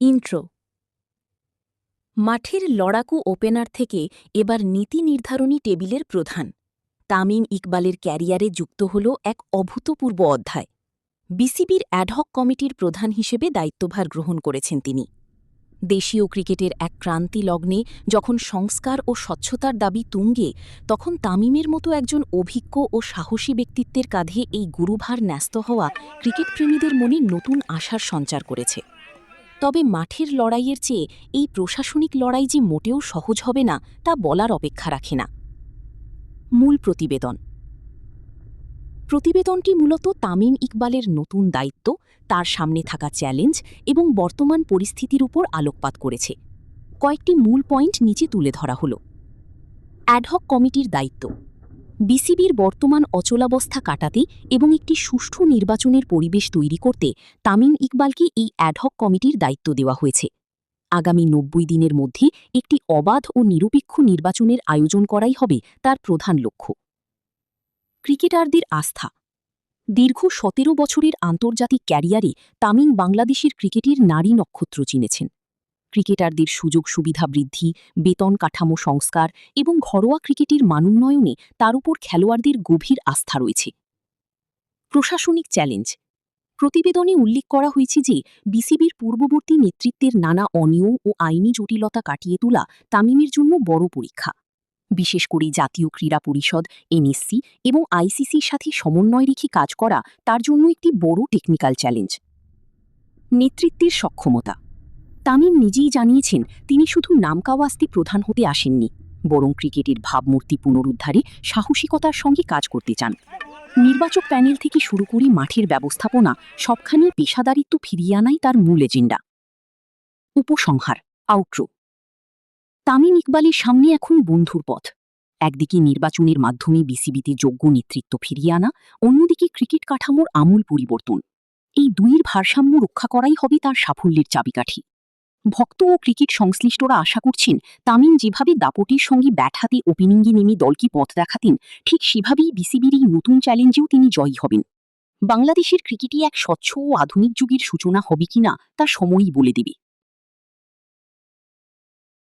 Intro. মাঠের লড়াকু opener থেকে এবার নীতি নির্ধারণী টেবিলের প্রধান তামিম ইকবালের ক্যারিয়ারে যুক্ত হল এক অভূতপূর্ব অধ্যায়। বিসিবির অ্যাডহক কমিটির প্রধান হিসেবে দায়িত্বভার গ্রহণ করেছেন তিনি। দেশীয় ক্রিকেটের এক ক্রান্তি লগ্নে যখন সংস্কার ও স্বচ্ছতার দাবি তুঙ্গে, তখন তামিমের মতো একজন অভিজ্ঞ ও সাহসী ব্যক্তিত্বের কাঁধে এই গুরুভার ন্যস্ত হওয়া ক্রিকেটপ্রেমীদের মনে নতুন আশার সঞ্চার করেছে। তবে মাঠের লড়াইয়ের চেয়ে এই প্রশাসনিক লড়াই যে মোটেও সহজ হবে না তা বলার অপেক্ষা রাখে না। মূল প্রতিবেদনটি মূলত তামিম ইকবালের নতুন দায়িত্ব, তার সামনে থাকা চ্যালেঞ্জ এবং বর্তমান পরিস্থিতির উপর আলোকপাত করেছে। কয়েকটি মূল পয়েন্ট নিচে তুলে ধরা হল। অ্যাডহক কমিটির দায়িত্ব। বিসিবির বর্তমান অচলাবস্থা কাটাতে এবং একটি সুষ্ঠু নির্বাচনের পরিবেশ তৈরি করতে তামিম ইকবালকে এই অ্যাডহক কমিটির দায়িত্ব দেওয়া হয়েছে। আগামী ৯০ দিনের মধ্যে একটি অবাধ ও নিরপেক্ষ নির্বাচনের আয়োজন করাই হবে তার প্রধান লক্ষ্য। ক্রিকেটারদের আস্থা। দীর্ঘ ১৭ বছরের আন্তর্জাতিক ক্যারিয়ারে তামিম বাংলাদেশের ক্রিকেটের নারী নক্ষত্র চিনেছেন। ক্রিকেটারদের সুযোগ সুবিধা বৃদ্ধি, বেতন কাঠামো সংস্কার এবং ঘরোয়া ক্রিকেটের মানোন্নয়নে তার উপর খেলোয়াড়দের গভীর আস্থা রয়েছে। প্রশাসনিক চ্যালেঞ্জ। প্রতিবেদনে উল্লেখ করা হয়েছে যে বিসিবির পূর্ববর্তী নেতৃত্বের নানা অনিয়ম ও আইনি জটিলতা কাটিয়ে তোলা তামিমের জন্য বড় পরীক্ষা। বিশেষ করে জাতীয় ক্রীড়া পরিষদ, এনএসসি এবং আইসিসির সাথে সমন্বয় রেখে কাজ করা তার জন্য একটি বড় টেকনিক্যাল চ্যালেঞ্জ। নেতৃত্বের সক্ষমতা। তামিম নিজেই জানিয়েছেন তিনি শুধু নামকাওয়াস্তে প্রধান হতে আসেননি, বরং ক্রিকেটের ভাবমূর্তি পুনরুদ্ধারে সাহসিকতার সঙ্গে কাজ করতে চান। নির্বাচক প্যানেল থেকে শুরু করে মাঠের ব্যবস্থাপনা সবখানেই পেশাদারিত্ব ফিরিয়ে আনাই তার মূল এজেন্ডা। উপসংহার, আউটরো। তামিম ইকবালের সামনে এখন বন্ধুর পথ। একদিকে নির্বাচনের মাধ্যমে বিসিবিতে যোগ্য নেতৃত্ব ফিরিয়ে আনা, অন্যদিকে ক্রিকেট কাঠামোর আমূল পরিবর্তন। এই দুইয়ের ভারসাম্য রক্ষা করাই হবে তার সাফল্যের চাবিকাঠি। ভক্ত ও ক্রিকেট সংশ্লিষ্টরা আশা করছেন তামিম যেভাবে দাপটের সঙ্গে ব্যাট হাতে ওপেনিংয়ে নেমে দলকে পথ দেখাতেন, ঠিক সেভাবেই বিসিবির এই নতুন চ্যালেঞ্জেও তিনি জয়ী হবেন। বাংলাদেশের ক্রিকেটে এক স্বচ্ছ ও আধুনিক যুগের সূচনা হবে কিনা তা সময়ই বলে দেবে।